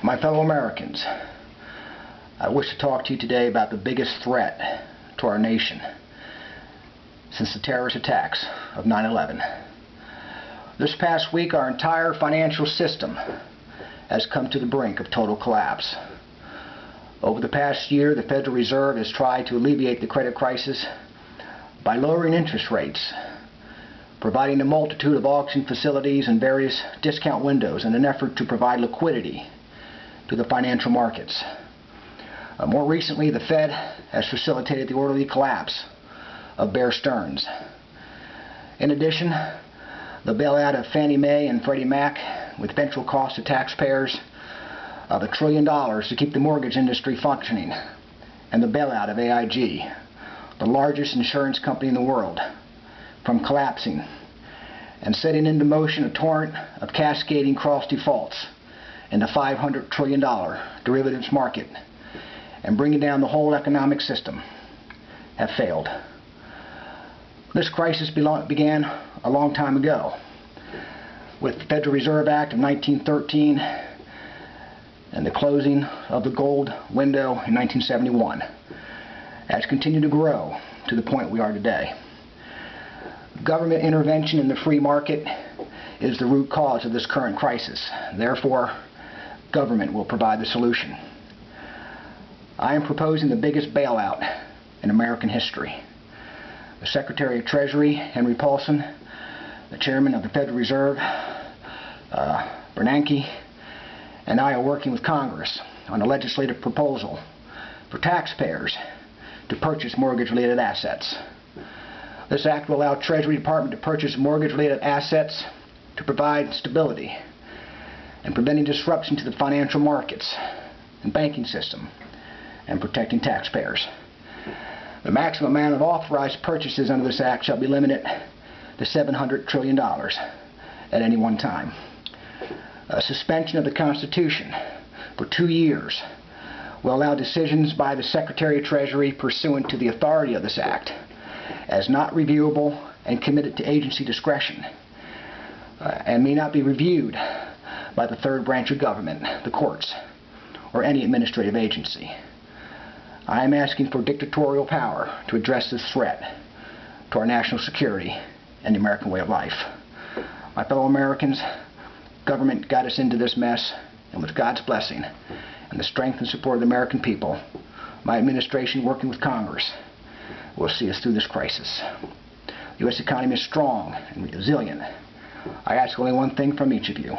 My fellow Americans, I wish to talk to you today about the biggest threat to our nation since the terrorist attacks of 9/11. This past week, our entire financial system has come to the brink of total collapse. Over the past year, the Federal Reserve has tried to alleviate the credit crisis by lowering interest rates, providing a multitude of auction facilities and various discount windows in an effort to provide liquidity to the financial markets. More recently, the Fed has facilitated the orderly collapse of Bear Stearns. In addition, the bailout of Fannie Mae and Freddie Mac, with eventual cost to taxpayers of $1 trillion to keep the mortgage industry functioning, and the bailout of AIG, the largest insurance company in the world, from collapsing, and setting into motion a torrent of cascading cross defaults in the $500 trillion derivatives market, and bringing down the whole economic system, have failed. This crisis began a long time ago with the Federal Reserve Act of 1913 and the closing of the gold window in 1971. Has continued to grow to the point we are today. Government intervention in the free market is the root cause of this current crisis. Therefore, government will provide the solution. I am proposing the biggest bailout in American history. The Secretary of Treasury, Henry Paulson, the Chairman of the Federal Reserve, Bernanke, and I are working with Congress on a legislative proposal for taxpayers to purchase mortgage-related assets. This act will allow Treasury Department to purchase mortgage-related assets to provide stability and preventing disruption to the financial markets and banking system and protecting taxpayers. The maximum amount of authorized purchases under this act shall be limited to $700 trillion at any one time. A suspension of the Constitution for 2 years will allow decisions by the Secretary of Treasury pursuant to the authority of this act as not reviewable and committed to agency discretion, and may not be reviewed by the third branch of government, the courts, or any administrative agency. I am asking for dictatorial power to address this threat to our national security and the American way of life. My fellow Americans, government got us into this mess, and with God's blessing and the strength and support of the American people, my administration, working with Congress, will see us through this crisis. The U.S. economy is strong and resilient. I ask only one thing from each of you: